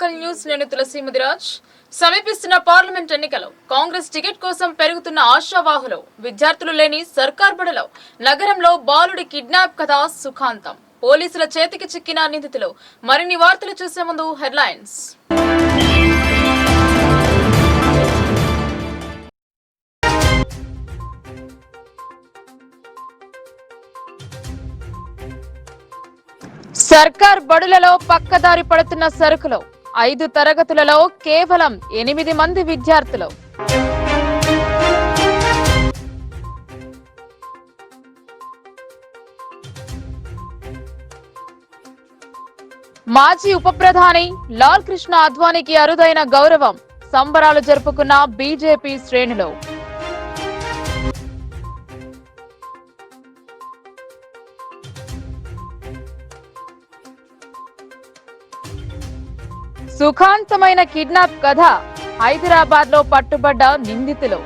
Local news నేను తులసి ముదిరాజ్. సమీపిస్తున్న parliament ఎన్నికలు, కాంగ్రెస్ టికెట్ కోసం పెరుగుతున్న ఆశావాహులు, విద్యార్థులు లేని సర్కార్ బడులు, నగరంలో బాలుడి కిడ్నాప్ కథ సుఖాంతం, పోలీసుల చేతికి చిక్కిన నిందితులు. మరిన్ని వార్తలు చూసే ముందు హెడ్లైన్స్. సర్కార్ బడులలో పక్కదారి పడుతున్న సరుకులు, 5 తరగతులలో కేవలం 8 మంది విద్యార్థులు. మాజీ ఉప ప్రధాని లాల్ కృష్ణ అద్వానీకి అరుదైన గౌరవం, సంబరాలు జరుపుకున్న బీజేపీ శ్రేణులు. సుఖాంతమైన కిడ్నాప్ కథ, హైదరాబాద్ లో పట్టుబడ్డ నిందితులు.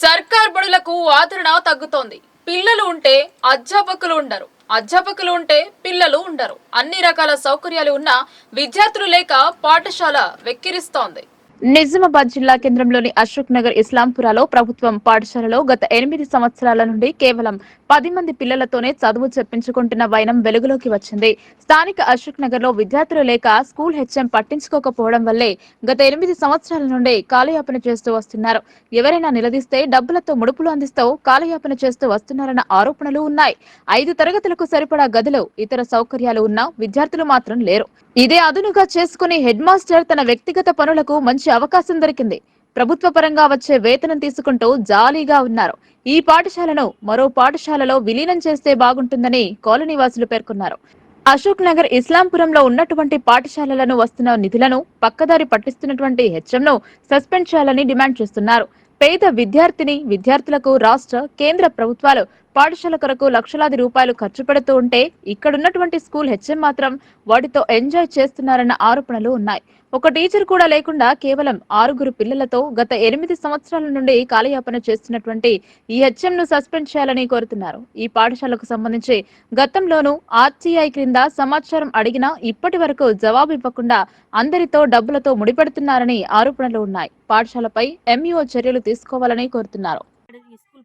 సర్కార్ బడులకు ఆదరణ తగ్గుతోంది. పిల్లలు ఉంటే అధ్యాపకులు ఉండరు, అధ్యాపకులు ఉంటే పిల్లలు ఉండరు. అన్ని రకాల సౌకర్యాలు ఉన్నా విద్యార్థులు లేక పాఠశాల వెక్కిరిస్తోంది. నిజామాబాద్ జిల్లా కేంద్రంలోని అశోక్ నగర్ ఇస్లాంపురాలో ప్రభుత్వం పాఠశాలలో గత 8 సంవత్సరాల నుండి కేవలం 10 మంది పిల్లలతోనే చదువు చెప్పించుకుంటున్న వైనం వెలుగులోకి వచ్చింది. స్థానిక అశోక్ నగర్ లో విద్యార్థులు లేక స్కూల్ హెచ్ఎం పట్టించుకోకపోవడం వల్లే గత 8 సంవత్సరాల నుండి కాలయాపన చేస్తూ వస్తున్నారు. ఎవరైనా నిలదీస్తే డబ్బులతో ముడుపులు అందిస్తూ కాలయాపన చేస్తూ వస్తున్నారన్న ఆరోపణలు ఉన్నాయి. 5 తరగతులకు సరిపడా గదులు, ఇతర సౌకర్యాలు ఉన్నా విద్యార్థులు మాత్రం లేరు. ఇదే అదునుగా చేసుకుని హెడ్ మాస్టర్ తన వ్యక్తిగత పనులకు మంచి అవకాశం దొరికింది. ప్రభుత్వ పరంగా వచ్చే వేతనం తీసుకుంటూ జాలీగా ఉన్నారు. ఈ పాఠశాలను మరో పాఠశాలలో విలీనం చేస్తే బాగుంటుందని కాలనీవాసులు పేర్కొన్నారు. అశోక్ నగర్ ఇస్లాంపురంలో ఉన్నటువంటి పాఠశాలలను వస్తున్న నిధులను పక్కదారి పట్టిస్తున్నటువంటి హెచ్ఎంను సస్పెండ్ చేయాలని డిమాండ్ చేస్తున్నారు. పేద విద్యార్థులకు రాష్ట్ర, కేంద్ర ప్రభుత్వాలు పాఠశాల కొరకు లక్షలాది రూపాయలు ఖర్చు పెడుతూ ఉంటే ఇక్కడున్నటువంటి స్కూల్ హెచ్ఎం మాత్రం వాటితో ఎంజాయ్ చేస్తున్నారన్న ఆరోపణలు ఉన్నాయి. ఒక టీచర్ కూడా లేకుండా కేవలం 6 పిల్లలతో గత 8 సంవత్సరాల నుండి కాలయాపన చేస్తున్నటువంటి ఈ హెచ్ఎం ను సస్పెండ్ చేయాలని కోరుతున్నారు. ఈ పాఠశాలకు సంబంధించి గతంలోనూ ఆర్టీఐ క్రింద సమాచారం అడిగినా ఇప్పటి వరకు జవాబు ఇవ్వకుండా అందరితో డబ్బులతో ముడిపెడుతున్నారని ఆరోపణలు ఉన్నాయి. పాఠశాలపై ఎంఈఓ చర్యలు తీసుకోవాలని కోరుతున్నారు.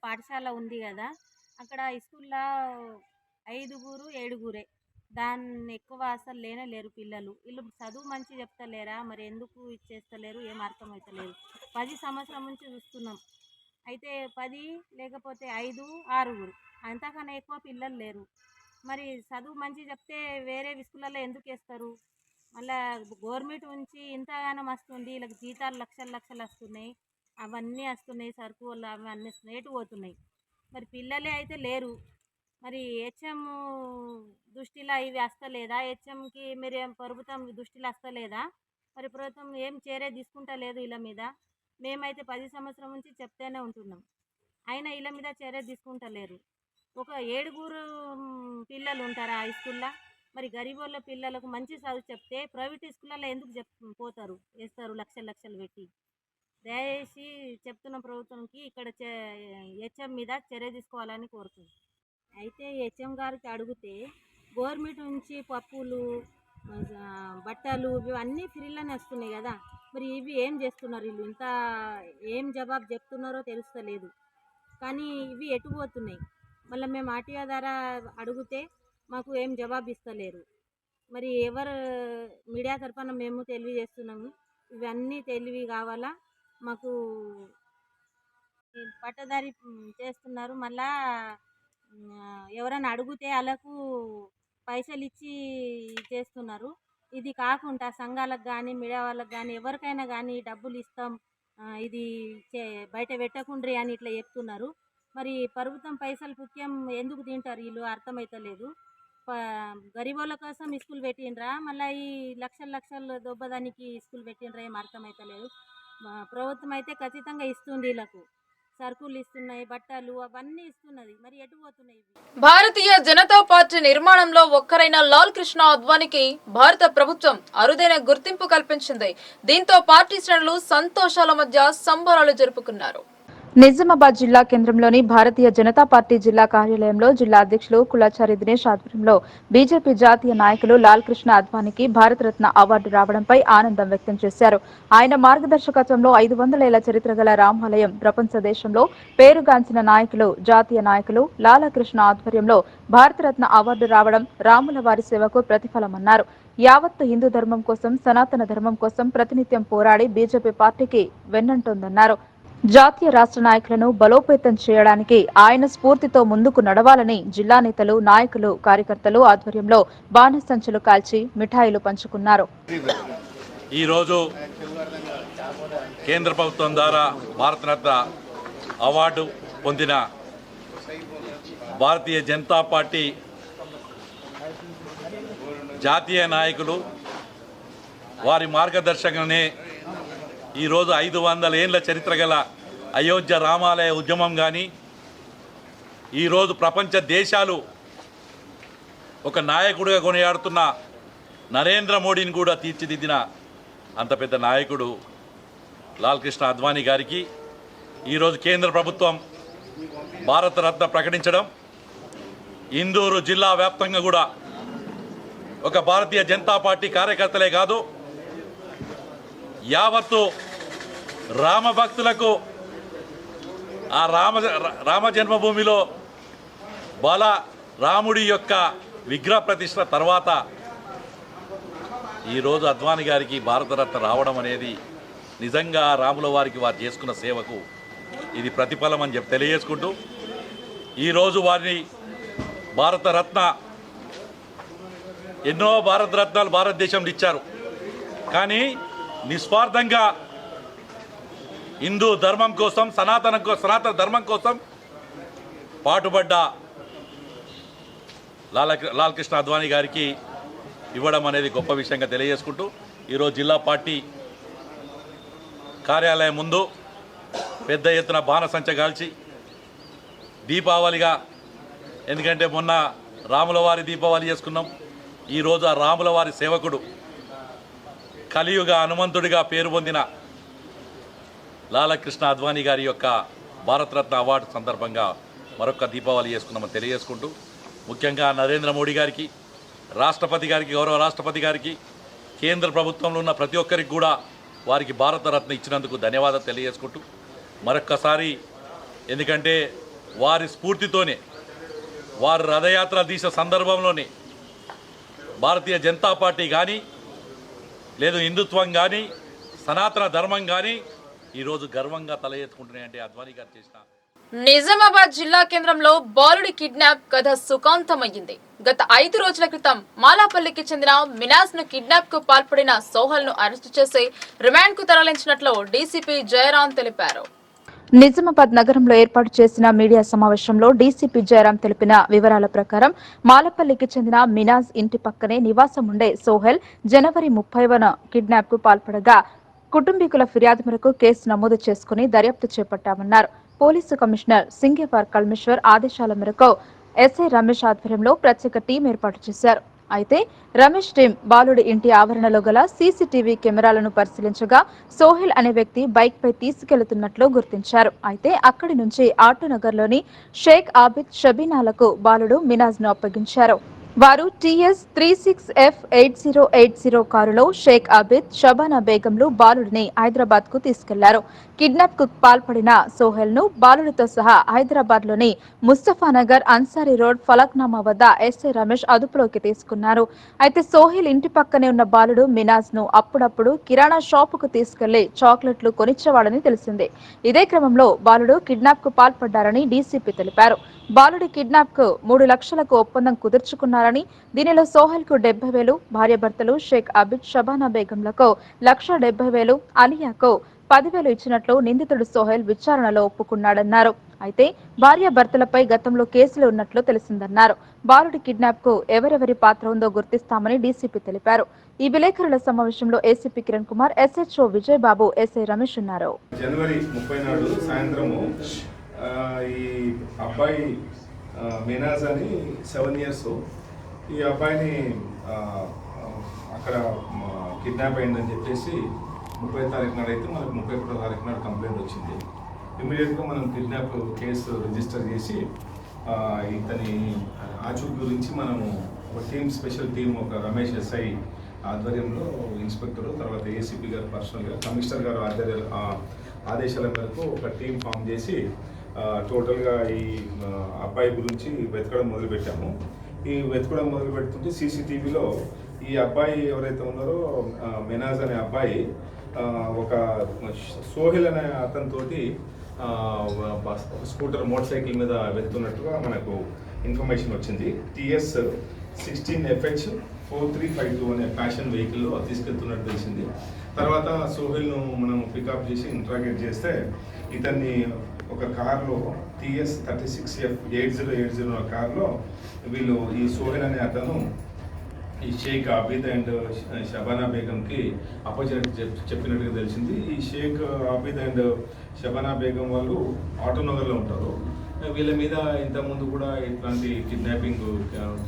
పాఠశాల ఉంది కదా, అక్కడ స్కూల్లో 5, 7 దాన్ని ఎక్కువ అసలు లేరు పిల్లలు. వీళ్ళు చదువు మంచి చెప్తలేరా, మరి ఎందుకు ఇచ్చేస్తలేరు ఏం అర్థమవుతలేదు. 10 సంవత్సరం నుంచి చూస్తున్నాం. అయితే 10 లేకపోతే 5, 6 అంతకన్నా ఎక్కువ పిల్లలు లేరు. మరి చదువు మంచి చెప్తే వేరే స్కూళ్ళల్లో ఎందుకు వేస్తారు? మళ్ళీ గవర్నమెంట్ నుంచి ఇంతగానం వస్తుంది, వీళ్ళకి జీతాలు లక్షలు వస్తున్నాయి, అవన్నీ వస్తున్నాయి, సరుకు వాళ్ళు అవన్నీ వస్తున్నాయి, ఎటు పోతున్నాయి. మరి పిల్లలే అయితే లేరు. మరి హెచ్ఎం దృష్టిలో ఇవి వస్తలేదా? హెచ్ఎంకి మీరు ప్రభుత్వం దృష్టిలో వస్తలేదా? మరి ప్రభుత్వం ఏం చర్య తీసుకుంటా లేదు వీళ్ళ మీద. మేమైతే 10 సంవత్సరం నుంచి చెప్తూనే ఉంటున్నాం, అయినా వీళ్ళ మీద చర్య తీసుకుంటలేరు. ఒక 7 పిల్లలు ఉంటారా ఆ స్కూల్లో? మరి గరీబోళ్ళ పిల్లలకు మంచి చదువు చెప్తే ప్రైవేట్ స్కూళ్ళల్లో ఎందుకు పోతారు, వేస్తారు లక్షలు పెట్టి. దయచేసి చెప్తున్న ప్రభుత్వంకి ఇక్కడ హెచ్ఎం మీద చర్య తీసుకోవాలని కోరుతుంది. అయితే హెచ్ఎం గారికి అడిగితే గవర్నమెంట్ నుంచి పప్పులు, బట్టలు ఇవన్నీ ఫ్రీలోనే వస్తున్నాయి కదా, మరి ఇవి ఏం చేస్తున్నారు వీళ్ళు? ఇంత ఏం జవాబు చెప్తున్నారో తెలుస్తలేదు. కానీ ఇవి ఎటు పోతున్నాయి? మళ్ళీ మేము ఆర్టీఓ ద్వారా అడిగితే మాకు ఏం జవాబు ఇస్తలేరు. మరి ఎవరు మీడియా తరఫున మేము తెలియజేస్తున్నాము, ఇవన్నీ తెలివి కావాలా మాకు. పట్టదారి చేస్తున్నారు. మళ్ళా ఎవరైనా అడిగితే వాళ్ళకు పైసలు ఇచ్చి చేస్తున్నారు. ఇది కాకుండా సంఘాలకు కానీ మీడియా వాళ్ళకి కానీ ఎవరికైనా కానీ డబ్బులు ఇస్తాం, ఇది బయట పెట్టకుండ్రి అని ఇట్లా చెప్తున్నారు. మరి ప్రభుత్వం పైసలు ముఖ్యం ఎందుకు తింటారు వీళ్ళు అర్థమవుతలేదు. గరీబోళ్ళ కోసం స్కూల్ పెట్టిండ్రా, మళ్ళీ ఈ లక్షలు దొబ్బదానికి స్కూల్ పెట్టిండ్రా ఏం అర్థమవుతలేదు. ప్రభుత్వం అయితే ఖచ్చితంగా ఇస్తుంది, వీళ్ళకు సరుకులు ఇస్తున్నాయి, బట్టలు అవన్నీ ఇస్తున్నది, మరి ఎటు పోతున్నాయి? భారతీయ జనతా పార్టీ నిర్మాణంలో ఒక్కరైన లాల్ కృష్ణ అద్వానీకి భారత ప్రభుత్వం అరుదైన గుర్తింపు కల్పించింది. దీంతో పార్టీ శ్రేణులు సంతోషాల మధ్య సంబరాలు జరుపుకున్నారు. నిజామాబాద్ జిల్లా కేంద్రంలోని భారతీయ జనతా పార్టీ జిల్లా కార్యాలయంలో జిల్లా అధ్యక్షులు కులాచారి దినేష్ ఆధ్వర్యంలో బీజేపీ జాతీయ నాయకులు లాల్ కృష్ణ అద్వానీకి భారతరత్న అవార్డు రావడంపై ఆనందం వ్యక్తం చేశారు. ఆయన మార్గదర్శకత్వంలో 500 ఏళ్ల చరిత్ర గల రామాలయం ప్రపంచ దేశంలో పేరుగాంచిన నాయకులు జాతీయ నాయకులు లాలకృష్ణ ఆధ్వర్యంలో భారతరత్న అవార్డు రావడం రాముల వారి సేవకు ప్రతిఫలమన్నారు. యావత్తు హిందూ ధర్మం కోసం సనాతన ధర్మం కోసం ప్రతినిత్యం పోరాడి బీజేపీ పార్టీకి వెన్నంటోందన్నారు. జాతీయ రాష్ట్ర నాయకులను బలోపేతం చేయడానికి ఆయన స్ఫూర్తితో ముందుకు నడవాలని జిల్లా నేతలు నాయకులు కార్యకర్తలు ఆధ్వర్యంలో బాణసంచులు కాల్చి మిఠాయిలు పంచుకున్నారు. ఈరోజు కేంద్ర ప్రభుత్వం ద్వారా భారతరత్న అవార్డు పొందిన భారతీయ జనతా పార్టీ జాతీయ నాయకులు వారి మార్గదర్శకనే ఈరోజు 500 ఏళ్ల చరిత్ర గల అయోధ్య రామాలయ ఉద్యమం కానీ ఈరోజు ప్రపంచ దేశాలు ఒక నాయకుడిగా కొనియాడుతున్న నరేంద్ర మోడీని కూడా తీర్చిదిద్దిన అంత పెద్ద నాయకుడు లాల్ కృష్ణ అద్వానీ గారికి ఈరోజు కేంద్ర ప్రభుత్వం భారతరత్న ప్రకటించడం, ఇందూరు జిల్లా వ్యాప్తంగా కూడా ఒక భారతీయ జనతా పార్టీ కార్యకర్తలే కాదు యావత్తు రామభక్తులకు ఆ రామ జన్మభూమిలో రాముడి యొక్క విగ్రహ ప్రతిష్ఠ తర్వాత ఈరోజు అద్వానీ గారికి భారతరత్న రావడం అనేది నిజంగా రాముల వారికి వారు చేసుకున్న సేవకు ఇది ప్రతిఫలం అని చెప్పి తెలియజేసుకుంటూ ఈరోజు వారిని భారతరత్న ఎన్నో భారతరత్నాలు భారతదేశంలో ఇచ్చారు. కానీ నిస్వార్థంగా హిందూ ధర్మం కోసం సనాతన ధర్మం కోసం పాటుపడ్డ లాల్ కృష్ణ అద్వానీ గారికి ఇవ్వడం అనేది గొప్ప విషయంగా తెలియజేసుకుంటూ ఈరోజు జిల్లా పార్టీ కార్యాలయం ముందు పెద్ద ఎత్తున బాణసంచ కాల్చి దీపావళిగా, ఎందుకంటే మొన్న రాముల వారి దీపావళి చేసుకున్నాం, ఈరోజు ఆ రాముల వారి సేవకుడు కలియుగ హనుమంతుడిగా పేరు పొందిన లాలకృష్ణ అద్వానీ గారి యొక్క భారతరత్న అవార్డు సందర్భంగా మరొక దీపావళి చేసుకున్నామని తెలియజేసుకుంటూ ముఖ్యంగా నరేంద్ర మోడీ గారికి, రాష్ట్రపతి గారికి, గౌరవ రాష్ట్రపతి గారికి, కేంద్ర ప్రభుత్వంలో ఉన్న ప్రతి ఒక్కరికి కూడా వారికి భారతరత్న ఇచ్చినందుకు ధన్యవాదాలు తెలియజేసుకుంటూ మరొక్కసారి, ఎందుకంటే వారి స్ఫూర్తితోనే వారు రథయాత్ర తీసే సందర్భంలోనే భారతీయ జనతా పార్టీ కానీ లేదు హిందుత్వం కానీ సనాతన ధర్మం కానీ ఈరోజు గర్వంగా తల ఎత్తుకుంటున్నాయంటే అద్వానీ గారు చేసిన. నిజామాబాద్ జిల్లా కేంద్రంలో బాలుడి కిడ్నాప్ కథ సుఖాంతమయ్యింది. గత 5 రోజుల క్రితం మాలాపల్లికి చెందిన మినాజ్ ను కిడ్నాప్ కు పాల్పడిన సోహల్ ను అరెస్టు చేసి రిమాండ్ కు తరలించినట్లు డీసీపీ జయరాం తెలిపారు. నిజామాబాద్ నగరంలో ఏర్పాటు చేసిన మీడియా సమావేశంలో డీసీపీ జయరాం తెలిపిన వివరాల ప్రకారం మాలపల్లికి చెందిన మినాజ్ ఇంటి పక్కనే నివాసం ఉండే సోహెల్ జనవరి 30న కిడ్నాప్ కు పాల్పడగా కుటుంబీకుల ఫిర్యాదు మేరకు కేసు నమోదు చేసుకుని దర్యాప్తు చేపట్టామన్నారు. పోలీసు కమిషనర్ సింగేవార్ కల్మేశ్వర్ ఆదేశాల మేరకు ఎస్ఐ రమేష్ ఆధ్వర్యంలో ప్రత్యేక టీం ఏర్పాటు చేశారు. అయితే రమేష్ టీం బాలుడి ఇంటి ఆవరణలో గల సీసీటీవీ కెమెరాలను పరిశీలించగా సోహెల్ అనే వ్యక్తి బైక్ పై తీసుకెళ్తున్నట్లు గుర్తించారు. అయితే అక్కడి నుంచి ఆటోనగర్లోని షేక్ ఆబిద్ షబీనాలకు బాలుడు మినాజ్ ను అప్పగించారు. వారు టీఎస్ 36F8080 కారులో షేక్ ఆబిద్, షబానా బేగంలు బాలుడిని హైదరాబాద్ కు తీసుకెళ్లారు. కిడ్నాప్ కు పాల్పడిన సోహెల్ ను బాలుడితో సహా హైదరాబాద్ లోని ముస్తఫానగర్, అన్సారీ రోడ్, ఫలక్నామా వద్ద ఎస్ఐ రమేష్ అదుపులోకి తీసుకున్నారు. అయితే సోహెల్ ఇంటి పక్కనే ఉన్న బాలుడు మినాజ్ ను అప్పుడప్పుడు కిరాణా షాపుకు తీసుకెళ్లి చాక్లెట్లు కొనిచ్చేవాడని తెలిసింది. ఇదే క్రమంలో బాలుడు కిడ్నాప్ కు పాల్పడ్డారని డీసీపీ తెలిపారు. బాలుడి కిడ్నాప్ కు 3 లక్షలకు ఒప్పందం కుదుర్చుకున్నారని, దీనిలో సోహెల్ కు 70,000, భార్యాభర్తలు షేక్ అబిద్, షబానా బేగంలకు 1,70,000, అలియాకు 10,000 ఇచ్చినట్లు నిందితుడు సోహెల్ విచారణలో ఒప్పుకున్నాడన్నారు. అయితే భార్యాభర్తలపై గతంలో కేసులు ఉన్నట్లు తెలిసిందన్నారు. బాలుడి కిడ్నాప్ కు ఎవరెవరి పాత్ర ఉందో గుర్తిస్తామని డీసీపీ తెలిపారు. ఈ విలేకరుల సమావేశంలో ఏసీపీ కిరణ్ కుమార్, ఎస్హెచ్ఓ విజయ్ బాబు, ఎస్ఐ రమేష్ ఉన్నారు. జనవరి 30 నాడు సాయంత్రము ఈ అబ్బాయి మినాజ్ అని 7 years, ఈ అబ్బాయిని అక్కడ కిడ్నాప్ అయిందని చెప్పేసి 30వ తారీఖు నాడు అయితే మనకు 31వ తారీఖు నాడు కంప్లైంట్ వచ్చింది. ఇమీడియట్గా మనం కిడ్నాప్ కేసు రిజిస్టర్ చేసి ఇతని ఆచూకీ గురించి మనము ఒక స్పెషల్ టీం ఒక రమేష్ ఎస్ఐ ఆధ్వర్యంలో ఇన్స్పెక్టర్ తర్వాత ఏసీపీ గారు పర్సనల్గా కమిషనర్ గారు ఆదేశాల మేరకు ఒక టీం ఫామ్ చేసి టోటల్గా ఈ అబ్బాయి గురించి వెతకడం మొదలుపెట్టాము. ఈ వెతకడం మొదలు పెడుతుంటే సీసీటీవీలో ఈ అబ్బాయి ఎవరైతే ఉన్నారో మెనాజ్ అనే అబ్బాయి ఒక సోహెల్ అనే అతనితోటి స్కూటర్ మోటార్ సైకిల్ మీద వెళ్తున్నట్టుగా మనకు ఇన్ఫర్మేషన్ వచ్చింది. TS 16FH4352 అనే ఫ్యాషన్ వెహికల్లో తీసుకెళ్తున్నట్టు తెలిసింది. తర్వాత సోహెల్ను మనం పికప్ చేసి ఇంట్రాగేట్ చేస్తే ఇతన్ని ఒక కార్లో TS 36F8080 కార్లో వీళ్ళు ఈ సోహెల్ అనే అతను ఈ షేక్ ఆబిద్ అండ్ షబానా బేగంకి అపోజిట్ చెప్పినట్టుగా తెలిసింది. ఈ షేక్ ఆబిద్ అండ్ షబానా బేగం వాళ్ళు ఆటోనగర్లో ఉంటారు. వీళ్ళ మీద ఇంతకుముందు కూడా ఇట్లాంటి కిడ్నాపింగ్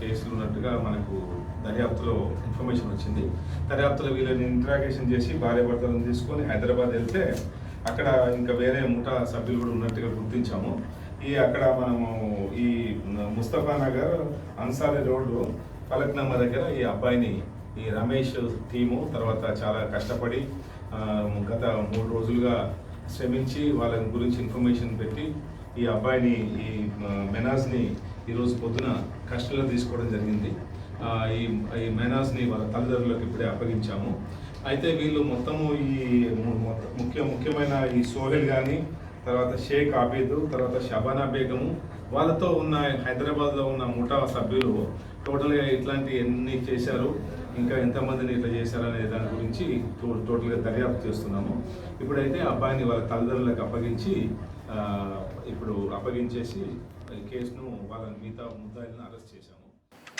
కేసులు ఉన్నట్టుగా మనకు దర్యాప్తులో ఇన్ఫర్మేషన్ వచ్చింది. దర్యాప్తులో వీళ్ళని ఇంట్రాగేషన్ చేసి భార్యాభర్తలను తీసుకొని హైదరాబాద్ వెళ్తే అక్కడ ఇంకా వేరే ముఠా సభ్యులు కూడా ఉన్నట్టుగా గుర్తించాము. అక్కడ మనము ఈ ముస్తఫా నగర్ అన్సారీ రోడ్డు ఫలక్నామా దగ్గర ఈ అబ్బాయిని ఈ రమేష్ టీము తర్వాత చాలా కష్టపడి గత 3 రోజులుగా శ్రమించి వాళ్ళ గురించి ఇన్ఫర్మేషన్ పెట్టి ఈ అబ్బాయిని ఈ మెనాజ్ని ఈరోజు పొద్దున కస్టడీలో తీసుకోవడం జరిగింది. ఈ మెనాజ్ని వాళ్ళ తల్లిదండ్రులకు ఇప్పుడే అప్పగించాము. అయితే వీళ్ళు మొత్తము ఈ ముఖ్యమైన ఈ సోహెల్ కానీ తర్వాత షేక్ ఆబిద్ తర్వాత షబానా బేగము వాళ్ళతో ఉన్న హైదరాబాద్లో ఉన్న ముఠా సభ్యులు టోటల్గా ఇట్లాంటి ఎన్ని చేశారు, ఇంకా ఎంతమందిని ఇట్లా చేశారనే దాని గురించి టోటల్గా దర్యాప్తు చేస్తున్నాము. ఇప్పుడైతే అబ్బాయిని వాళ్ళ తల్లిదండ్రులకు అప్పగించేసి కేసును వాళ్ళ మిగతా ముద్దాయిలను అరెస్ట్ చేశాము.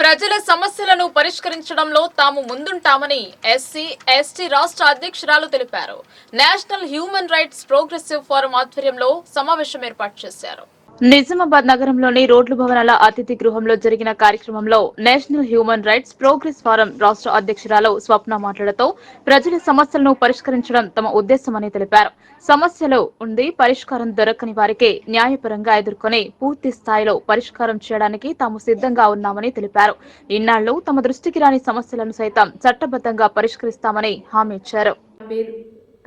ప్రజల సమస్యలను పరిష్కరించడంలో తాము ముందుంటామని SC/ST రాష్ట్ర అధ్యక్షురాలు తెలిపారు. National Human rights progressive forum ఆధ్వర్యంలో సమావేశం ఏర్పాటు చేశారు. నిజామాబాద్ నగరంలోని రోడ్లు భవనాల అతిథి గృహంలో జరిగిన కార్యక్రమంలో national Human rights progress forum రాష్ట్ర అధ్యక్షురాలు స్వప్న మాట్లాడుతూ ప్రజల సమస్యలను పరిష్కరించడం తమ ఉద్దేశమని తెలిపారు. సమస్యలు ఉంది, పరిష్కారం దొరకని వారికి న్యాయపరంగా ఎదుర్కొని పూర్తి స్థాయిలో పరిష్కారం చేయడానికి తాము సిద్ధంగా ఉన్నామని తెలిపారు. ఇన్నాళ్లు తమ దృష్టికి రాని సమస్యలను సైతం చట్టబద్ధంగా పరిష్కరిస్తామని హామీ ఇచ్చారు.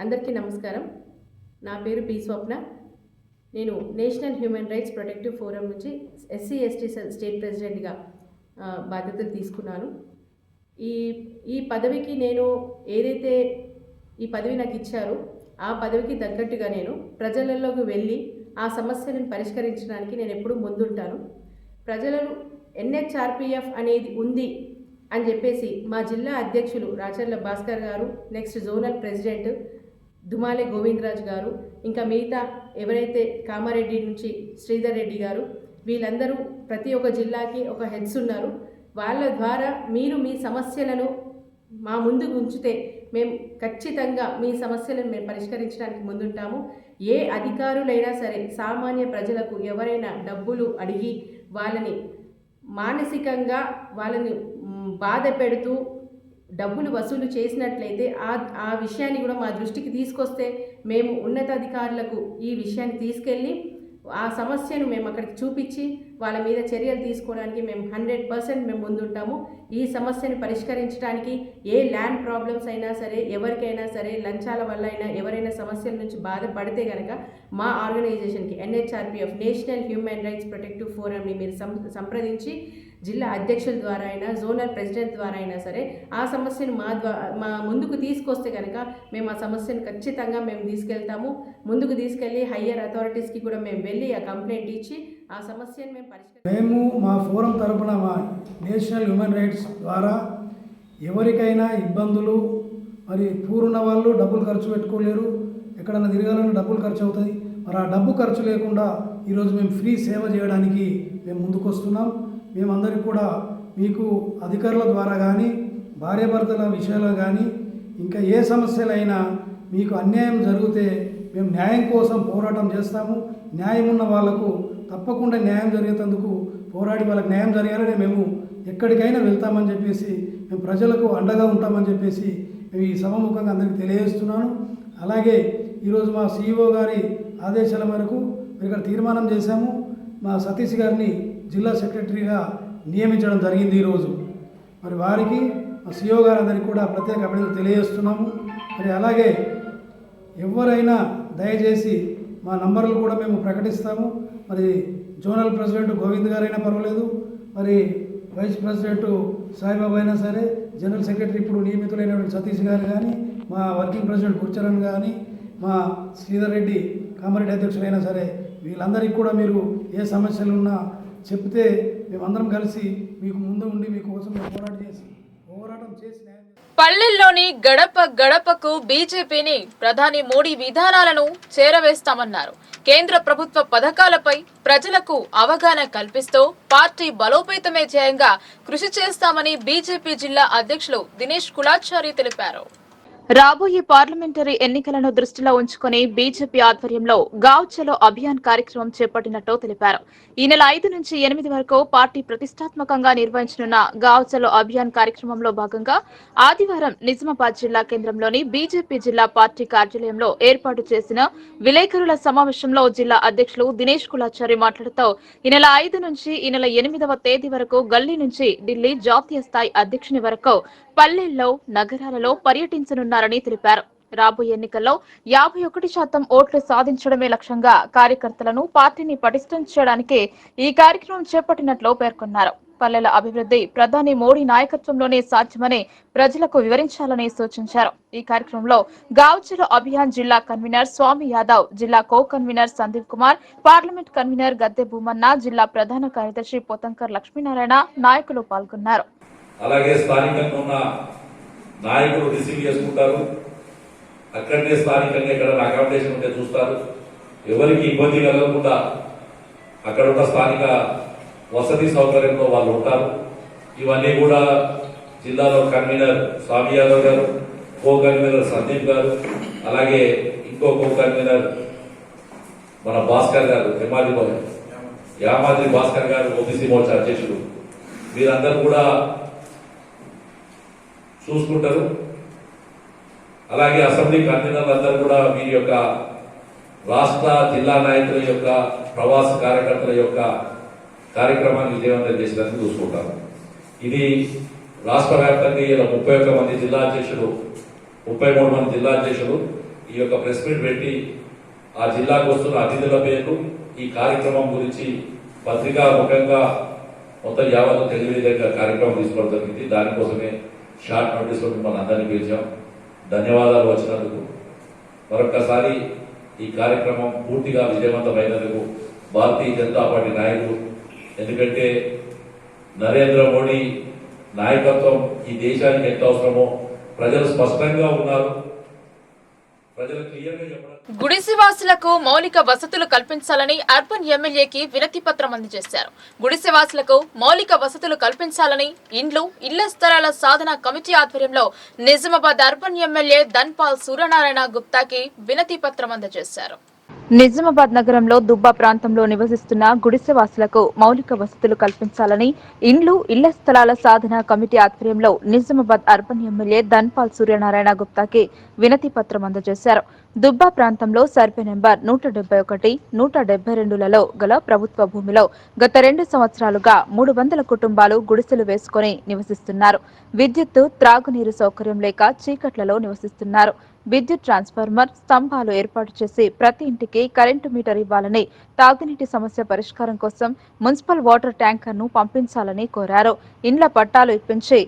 అందరికీ నమస్కారం. నా పేరు పి స్వప్న. నేను national Human Rights protective forum నుంచి SC/ST స్టేట్ ప్రెసిడెంట్గా బాధ్యతలు తీసుకున్నాను. ఈ పదవికి నేను ఏదైతే ఈ పదవి నాకు ఇచ్చారో ఆ పదవికి తగ్గట్టుగా నేను ప్రజలలోకి వెళ్ళి ఆ సమస్యలను పరిష్కరించడానికి నేను ఎప్పుడూ ముందుంటాను. ప్రజలను NHRPF అనేది ఉంది అని చెప్పేసి మా జిల్లా అధ్యక్షులు రాచర్ల భాస్కర్ గారు, నెక్స్ట్ జోనల్ ప్రెసిడెంట్ దుమాలే గోవిందరాజ్ గారు, ఇంకా మిగతా ఎవరైతే కామారెడ్డి నుంచి శ్రీధర్ రెడ్డి గారు, వీళ్ళందరూ ప్రతి ఒక్క జిల్లాకి ఒక హెడ్స్ ఉన్నారు. వాళ్ళ ద్వారా మీరు మీ సమస్యలను మా ముందుకు ఉంచితే మేము ఖచ్చితంగా మీ సమస్యలను మేము పరిష్కరించడానికి ముందుంటాము. ఏ అధికారులైనా సరే సామాన్య ప్రజలకు ఎవరైనా డబ్బులు అడిగి వాళ్ళని మానసికంగా వాళ్ళని బాధ పెడుతూ డబ్బులు వసూలు చేసినట్లయితే ఆ విషయాన్ని కూడా మా దృష్టికి తీసుకొస్తే మేము ఉన్నతాధికారులకు ఈ విషయాన్ని తీసుకెళ్ళి ఆ సమస్యను మేము అక్కడికి చూపించి వాళ్ళ మీద చర్యలు తీసుకోవడానికి మేము 100% మేము ముందుంటాము. ఈ సమస్యను పరిష్కరించడానికి ఏ ల్యాండ్ ప్రాబ్లమ్స్ అయినా సరే, ఎవరికైనా సరే లంచాల వల్ల అయినా ఎవరైనా సమస్యల నుంచి బాధపడితే కనుక మా ఆర్గనైజేషన్కి NHRPF National Human Rights Protective ఫోరంని మీరు సంప్రదించి జిల్లా అధ్యక్షుల ద్వారా అయినా జోనల్ ప్రెసిడెంట్ ద్వారా అయినా సరే ఆ సమస్యను మా ముందుకు తీసుకొస్తే కనుక మేము ఆ సమస్యను ఖచ్చితంగా మేము తీసుకెళ్తాము. ముందుకు తీసుకెళ్ళి హయ్యర్ అథారిటీస్కి కూడా మేము వెళ్ళి ఆ కంప్లైంట్ ఇచ్చి ఆ సమస్యను మేము మా ఫోరం తరపున మా నేషనల్ హ్యూమన్ రైట్స్ ద్వారా ఎవరికైనా ఇబ్బందులు మరి పూర్ణ వాళ్ళు డబ్బులు ఖర్చు పెట్టుకోలేరు, ఎక్కడన్నా తిరగాలన్నా డబ్బులు ఖర్చు అవుతుంది. మరి ఆ డబ్బు ఖర్చు లేకుండా ఈరోజు మేము ఫ్రీ సేవ చేయడానికి మేము ముందుకు వస్తున్నాం. మేమందరికీ కూడా మీకు అధికారుల ద్వారా కానీ భార్యాభర్తల విషయాల్లో కానీ ఇంకా ఏ సమస్యలైనా మీకు అన్యాయం జరిగితే మేము న్యాయం కోసం పోరాటం చేస్తాము. న్యాయం ఉన్న వాళ్లకు తప్పకుండా న్యాయం జరిగేందుకు పోరాడి వాళ్ళకి న్యాయం జరగాలని మేము ఎక్కడికైనా వెళ్తామని చెప్పేసి మేము ప్రజలకు అండగా ఉంటామని చెప్పేసి మేము ఈ సభాముఖంగా అందరికీ తెలియజేస్తున్నాను. అలాగే ఈరోజు మా CEO గారి ఆదేశాల మేరకు ఇక్కడ తీర్మానం చేశాము. మా సతీష్ గారిని జిల్లా సెక్రటరీగా నియమించడం జరిగింది ఈరోజు. మరి వారికి మా సిఓ గారు అందరికీ కూడా ప్రత్యేక అభినందనలు తెలియజేస్తున్నాము. మరి అలాగే ఎవరైనా దయచేసి మా నంబర్లు కూడా మేము ప్రకటిస్తాము. మరి జోనల్ ప్రెసిడెంట్ గోవింద్ గారైనా పర్వాలేదు, మరి వైస్ ప్రెసిడెంట్ సాయిబాబా అయినా సరే, జనరల్ సెక్రటరీ ఇప్పుడు నియమితులైనటువంటి సతీష్ గారు కానీ, మా వర్కింగ్ ప్రెసిడెంట్ గుర్చరణ్ కానీ, మా శ్రీధర్ రెడ్డి కామారెడ్డి అధ్యక్షులైనా సరే, వీళ్ళందరికీ కూడా మీరు ఏ సమస్యలు ఉన్నా చెప్తే మేమందరం కలిసి మీకు ముందు ఉండి మీకోసం పోరాటం చేసి పల్లెల్లోని గడప గడపకు బీజేపీని ప్రధాని మోడీ విధానాలను చేరవేస్తామన్నారు. కేంద్ర ప్రభుత్వ పథకాలపై ప్రజలకు అవగాహన కల్పిస్తూ పార్టీ బలోపేతమే ధ్యేయంగా కృషి చేస్తామని బీజేపీ జిల్లా అధ్యక్షులు దినేష్ కులాచారి తెలిపారు. రాబోయే పార్లమెంటరీ ఎన్నికలను దృష్టిలో ఉంచుకుని బీజేపీ ఆధ్వర్యంలో గావ్ చలో అభియాన్ కార్యక్రమం చేపట్టినట్టు తెలిపారు. ఈ నెల 5 నుంచి 8 వరకు పార్టీ ప్రతిష్టాత్మకంగా నిర్వహించనున్న గావ్ చలో అభియాన్ కార్యక్రమంలో భాగంగా ఆదివారం నిజామాబాద్ జిల్లా కేంద్రంలోని బీజేపీ జిల్లా పార్టీ కార్యాలయంలో ఏర్పాటు చేసిన విలేకరుల సమావేశంలో జిల్లా అధ్యక్షులు దినేష్ కులాచారి మాట్లాడుతూ ఈ నెల 5 నుంచి ఈ నెల 8వ తేదీ వరకు గల్లీ నుంచి ఢిల్లీ జాతీయ స్థాయి అధ్యక్షుని వరకు పల్లెల్లో నగరాలలో పర్యటించనున్నారని తెలిపారు. రాబోయే ఎన్నికల్లో 51% ఓట్లు సాధించడమే లక్ష్యంగా కార్యకర్తలను పార్టీని పటిష్టం చేయడానికి ఈ కార్యక్రమం చేపట్టినట్లు పేర్కొన్నారు. పల్లెల అభివృద్ధి ప్రధాని మోడీ నాయకత్వంలోనే సాధ్యమని ప్రజలకు వివరించాలని సూచించారు. ఈ కార్యక్రమంలో గావ్ చలో అభియాన్ జిల్లా కన్వీనర్ స్వామి యాదవ్, జిల్లా co convener Sandeep Kumar, parliament convener Gadde Bhumanna, జిల్లా ప్రధాన కార్యదర్శి పోతంకర్ లక్ష్మీనారాయణ నాయకులు పాల్గొన్నారు. అలాగే స్థానికంగా ఉన్న నాయకులు రిసీవ్ చేసుకుంటారు. అక్కడనే స్థానికంగా ఇక్కడ అకామిడేషన్ ఉంటే చూస్తారు. ఎవరికి ఇబ్బంది కలగకుండా అక్కడ ఉన్న స్థానిక వసతి సౌకర్యంలో వాళ్ళు ఉంటారు. ఇవన్నీ కూడా జిల్లాలో కన్వీనర్ స్వామి యాదవ్ గారు, కో కన్వీనర్ సందీప్ గారు, అలాగే ఇంకో కో కన్వీనర్ మన భాస్కర్ గారు, యామాద్రి భాస్కర్ గారు, ఓబీసీ మోర్చా అధ్యక్షుడు, వీరందరూ కూడా చూసుకుంటారు. అలాగే అసెంబ్లీ కన్వీనర్లు అందరూ కూడా వీరి యొక్క రాష్ట్ర జిల్లా నాయకుల యొక్క ప్రవాస కార్యకర్తల యొక్క కార్యక్రమాన్ని విజయవంతం చేసినందుకు చూసుకుంటారు. ఇది రాష్ట్ర వ్యాప్తంగా 31 మంది జిల్లా అధ్యక్షులు, 33 మంది జిల్లా అధ్యక్షులు ఈ యొక్క ప్రెస్ మీట్ పెట్టి ఆ జిల్లాకు వస్తున్న అతిథుల పేర్లు, ఈ కార్యక్రమం గురించి పత్రికా ముఖంగా మొత్తం యావత్తు తెలియజేయగా కార్యక్రమం తీసుకోవడం జరిగింది. దానికోసమే షార్ట్ నోటీస్లో మిమ్మల్ని అందరినీ పిలిచాం. ధన్యవాదాలు వచ్చినందుకు. మరొక్కసారి ఈ కార్యక్రమం పూర్తిగా విజయవంతమైనందుకు భారతీయ జనతా పార్టీ నాయకులు, ఎందుకంటే నరేంద్ర మోడీ నాయకత్వం ఈ దేశానికి ఎంత అవసరమో ప్రజలు స్పష్టంగా ఉన్నారు. ప్రజలు క్లియర్గా చెప్పడం. గుడిసెవాసులకు మౌలిక వసతులు కల్పించాలని అర్బన్ ఎమ్మెల్యేకి వినతి పత్రం అందజేశారు. గుడిసెవాసులకు మౌలిక వసతులు కల్పించాలని ఇళ్ల స్థలాల సాధన కమిటీ ఆధ్వర్యంలో నిజామాబాద్ అర్బన్ ఎమ్మెల్యే ధన్పాల్ సూర్యనారాయణ గుప్తాకి వినతి పత్రం అందజేశారు. నిజామాబాద్ నగరంలో దుబ్బా ప్రాంతంలో నివసిస్తున్న గుడిసెవాసులకు మౌలిక వసతులు కల్పించాలని ఇళ్ల స్థలాల సాధన కమిటీ ఆధ్వర్యంలో నిజామాబాద్ అర్బన్ ఎమ్మెల్యే ధన్పాల్ సూర్యనారాయణ గుప్తాకి వినతి పత్రం అందజేశారు. దుబ్బా ప్రాంతంలో సర్వే నెంబర్ 171, 172లలో గల ప్రభుత్వ భూమిలో గత 2 సంవత్సరాలుగా 300 కుటుంబాలు గుడిసెలు వేసుకుని నివసిస్తున్నారు. విద్యుత్తు, త్రాగునీరు సౌకర్యం లేక చీకట్లలో నివసిస్తున్నారు. విద్యుత్ ట్రాన్స్ఫార్మర్, స్తంభాలు ఏర్పాటు చేసి ప్రతి ఇంటికి కరెంటు మీటర్ ఇవ్వాలని, తాగునీటి సమస్య పరిష్కారం కోసం మున్సిపల్ వాటర్ ట్యాంకర్ను పంపించాలని కోరారు. ఇండ్ల పట్టాలు ఇప్పించి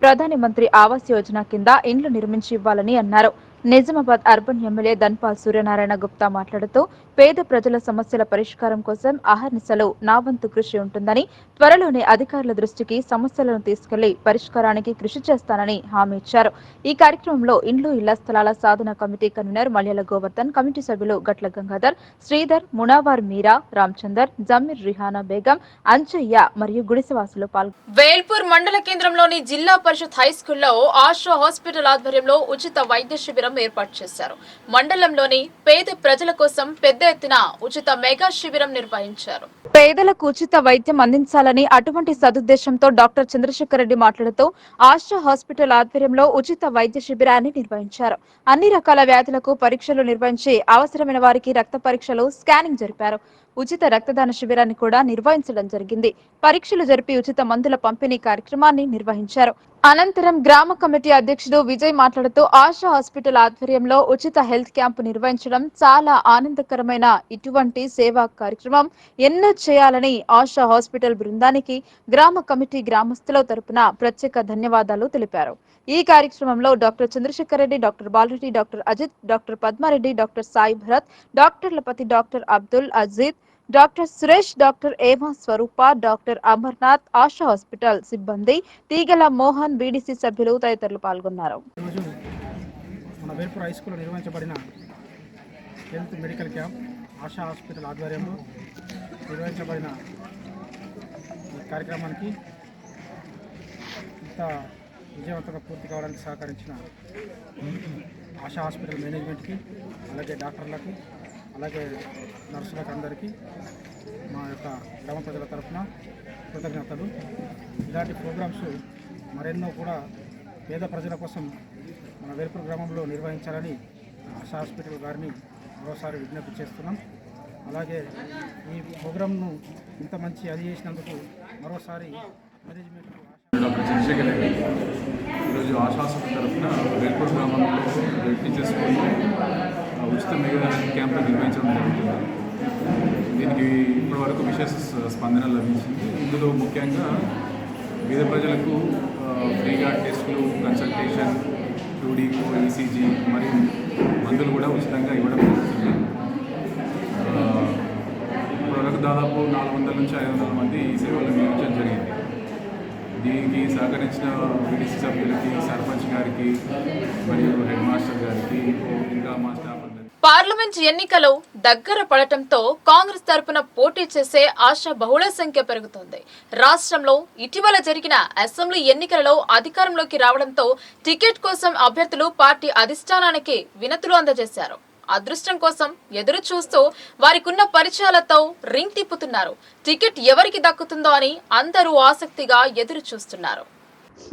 ప్రధాని మంత్రి ఆవాస్ యోజన కింద ఇండ్లు నిర్మించి ఇవ్వాలని అన్నారు. నిజామాబాద్ అర్బన్ ఎమ్మెల్యే ధన్పాల్ సూర్యనారాయణ గుప్తా మాట్లాడుతూ పేద ప్రజల సమస్యల పరిష్కారం కోసం అహర్నిశలు నా వంతు కృషి ఉంటుందని, త్వరలోనే అధికారుల దృష్టికి సమస్యలను తీసుకెళ్లి పరిష్కారానికి కృషి చేస్తానని హామీ ఇచ్చారు. ఈ కార్యక్రమంలో ఇళ్ల స్థలాల సాధన committee convener Malyala Govardhan, committee సభ్యులు గట్ల గంగాధర్, శ్రీధర్, మునావార్ మీరా, రామచందర్, జమీర్, రిహానా బేగం, అంజయ్య మరియు గుడిసెవాసులు పాల్గొన్నారు. వేల్పూర్ మండల కేంద్రంలోని జిల్లా పరిషత్ హైస్కూల్లో ఆశా హాస్పిటల్ ఆధ్వర్యంలో ఉచిత వైద్య శిబిరం శిబిరం ఏర్పాటు చేశారు. మండలంలోని పేద ప్రజల కోసం పెద్ద ఎత్తున ఉచిత మెగా శిబిరం నిర్వహించారు. పేదలకు ఉచిత వైద్యం అందించాలని అటువంటి సదుద్దేశంతో డాక్టర్ చంద్రశేఖర్ రెడ్డి మాట్లాడుతూ ఆశా హాస్పిటల్ ఆధ్వర్యంలో ఉచిత వైద్య శిబిరాన్ని నిర్వహించారు. అన్ని రకాల వ్యాధులకు పరీక్షలు నిర్వహించి అవసరమైన వారికి రక్త పరీక్షలు, స్కానింగ్ జరిపారు. ఉచిత రక్తదాన శిబిరాన్ని కూడా నిర్వహించడం జరిగింది. పరీక్షలు జరిపి ఉచిత మందుల పంపిణీ కార్యక్రమాన్ని నిర్వహించారు. అనంతరం గ్రామ కమిటీ అధ్యక్షుడు విజయ్ మాట్లాడుతూ ఆశా హాస్పిటల్ ఆధ్వర్యంలో ఉచిత హెల్త్ క్యాంపు నిర్వహించడం చాలా ఆనందకరమైన ఇటువంటి సేవా కార్యక్రమం ఎన్నో చేయాలని ఆశా హాస్పిటల్ బృందానికి గ్రామ కమిటీ గ్రామస్తుల తరపున ప్రత్యేక ధన్యవాదాలు తెలిపారు. ఈ కార్యక్రమంలో doctor Chandrasekhar Reddy, doctor Balareddy, doctor Ajith, doctor Padmareddy, doctor Sai Bharath, డాక్టర్లపతి doctor Abdul Ajeed, doctor Suresh, doctor Ema Swaroopa, doctor Amarnath, Asha hospital సిబ్బంది, తీగల మోహన్, బీడీసీ సభ్యులు తదితరులు పాల్గొన్నారు. మన వేల్పూర్ హై స్కూల్లో నిర్వహించబడిన health medical camp Asha hospital ఆధ్వర్యంలో నిర్వహించబడిన ఈ కార్యక్రమానికి ఇంత విజయవంతంగా పూర్తి కావడానికి సహకరించిన ఆశా హాస్పిటల్ మేనేజ్మెంట్కి, అలాగే డాక్టర్లకి, అలాగే నర్సులకు అందరికీ మా యొక్క గ్రామ ప్రజల తరఫున కృతజ్ఞతలు. ఇలాంటి ప్రోగ్రామ్స్ మరెన్నో కూడా పేద ప్రజల కోసం మన వేల్పూర్ గ్రామంలో నిర్వహించాలని ఆశా హాస్పిటల్ గారిని మరోసారి విజ్ఞప్తి చేస్తున్నాం. అలాగే ఈ ప్రోగ్రామ్ను ఇంత మంచి అది చేసినందుకు మరోసారి మేనేజ్మెంట్ డాక్టర్ చంద్రశేఖర్ రెడ్డి ఈరోజు ఆశా హాస్పిటల్ తరఫున వేల్పూర్ గ్రామంలో టీచర్స్ ఉచిత మెగా క్యాంప్ నిర్వహించడం జరుగుతుంది. దీనికి ఇప్పటివరకు విశేష స్పందన లభించింది. ఇందులో ముఖ్యంగా పేద ప్రజలకు ఫ్రీగా టెస్టులు, కన్సల్టేషన్, టూడీకో, ఈసీజీ మరియు మందులు కూడా ఉచితంగా ఇవ్వడం జరుగుతుంది. ఇప్పటివరకు దాదాపు 400 నుంచి 500 మంది ఈ సేవలు వినియోగించడం జరిగింది. దీనికి సహకరించిన బీడీసీ సభ్యులకి, సర్పంచ్ గారికి మరియు హెడ్ మాస్టర్ గారికి, ఇంకా మా స్టాఫ్ అందరికీ. పార్లమెంట్ ఎన్నికలు దగ్గర పడటంతో కాంగ్రెస్ తరపున పోటీ చేసే ఆశ బహుళ సంఖ్య పెరుగుతోంది. రాష్ట్రంలో ఇటీవల జరిగిన అసెంబ్లీ ఎన్నికలలో అధికారంలోకి రావడంతో టికెట్ కోసం అభ్యర్థులు పార్టీ అధిష్టానానికి వినతులు అందజేశారు. అదృష్టం కోసం ఎదురు చూస్తూ వారికున్న పరిచయాలతో రింగ్ తిప్పుతున్నారు. టికెట్ ఎవరికి దక్కుతుందో అని అందరూ ఆసక్తిగా ఎదురు చూస్తున్నారు.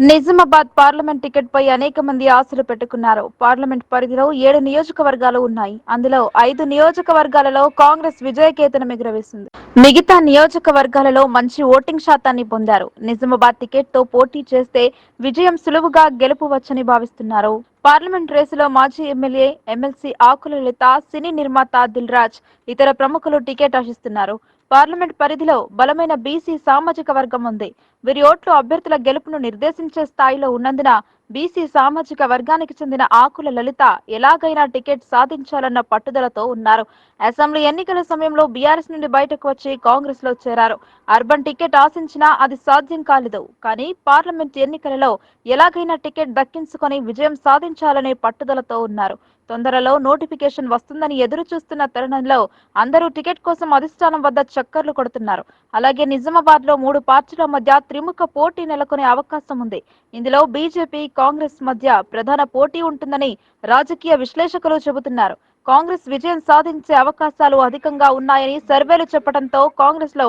నిజామాబాద్ పార్లమెంట్ టికెట్ పై అనేక మంది ఆశలు పెట్టుకున్నారు. పార్లమెంట్ పరిధిలో 7 నియోజకవర్గాలు ఉన్నాయి. అందులో 5 నియోజకవర్గాలలో కాంగ్రెస్ విజయకేతనం ఎగురవేసింది. మిగతా నియోజకవర్గాలలో మంచి ఓటింగ్ శాతాన్ని పొందారు. నిజామాబాద్ టికెట్ తో పోటీ చేస్తే విజయం సులువుగా గెలుపవచ్చని భావిస్తున్నారు. పార్లమెంట్ రేసులో మాజీ ఎమ్మెల్యే, ఎమ్మెల్సీ ఆకుల లలిత, సినీ నిర్మాత దిల్ రాజ్, ఇతర ప్రముఖులు టికెట్ ఆశిస్తున్నారు. పార్లమెంట్ పరిధిలో బలమైన బీసీ సామాజిక వర్గం ఉంది. వీరి ఓట్లు అభ్యర్థుల గెలుపును నిర్దేశించే స్థాయిలో ఉన్నందున బీసీ సామాజిక వర్గానికి చెందిన ఆకుల లలిత ఎలాగైనా టికెట్ సాధించాలన్న పట్టుదలతో ఉన్నారు. అసెంబ్లీ ఎన్నికల సమయంలో బీఆర్ఎస్ నుండి బయటకు వచ్చి కాంగ్రెస్ లో చేరారు. అర్బన్ టికెట్ ఆశించినా అది సాధ్యం కాలేదు. కానీ పార్లమెంట్ ఎన్నికలలో ఎలాగైనా టికెట్ దక్కించుకొని విజయం సాధించాలనే పట్టుదలతో ఉన్నారు. తొందరలో నోటిఫికేషన్ వస్తుందని ఎదురు చూస్తున్న తరుణంలో అందరూ టికెట్ కోసం అధిష్టానం వద్ద చక్కర్లు కొడుతున్నారు. అలాగే నిజామాబాద్ లో 3 పార్టీల మధ్య త్రిముఖ పోటీ నెలకొనే అవకాశం ఉంది. ఇందులో బీజేపీ, కాంగ్రెస్ మధ్య ప్రధాన పోటీ ఉంటుందని రాజకీయ విశ్లేషకులు చెబుతున్నారు. కాంగ్రెస్ విజయం సాధించే అవకాశాలు అధికంగా ఉన్నాయని సర్వేలు చెప్పడంతో కాంగ్రెస్ లో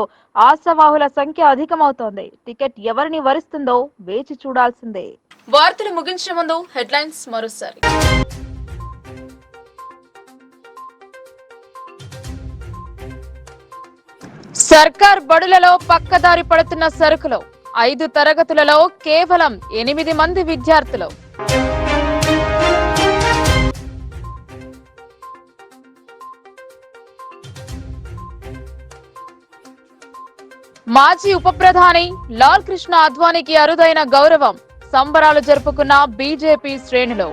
ఆశావాహుల సంఖ్య అధికమవుతోంది. టికెట్ ఎవరిని వరిస్తుందో వేచి చూడాల్సిందే. వార్తలు ముగించే ముందు హెడ్లైన్స్ మరోసారి. సర్కార్ బడులలో పక్కదారి పడుతున్న సరుకులు. 5 తరగతులలో కేవలం 8 మంది విద్యార్థులు. మాజీ ఉప ప్రధాని లాల్ కృష్ణ అద్వానీకి అరుదైన గౌరవం. సంబరాలు జరుపుకున్న బీజేపీ శ్రేణులు.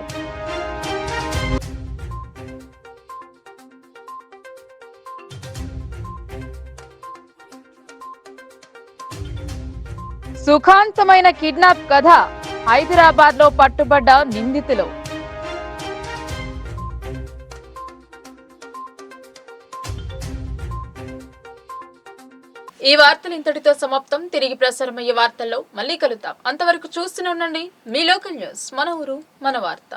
సుఖాంతమైన కిడ్నాప్ కథ. హైదరాబాద్ లో పట్టుబడ్డ నిందితులు. ఈ వార్తలు ఇంతటితో సమాప్తం. తిరిగి ప్రసారమయ్యే వార్తల్లో మళ్ళీ కలుద్దాం. అంతవరకు చూస్తూనే ఉండండి మీ లోకల్ న్యూస్. మన ఊరు మన వార్త.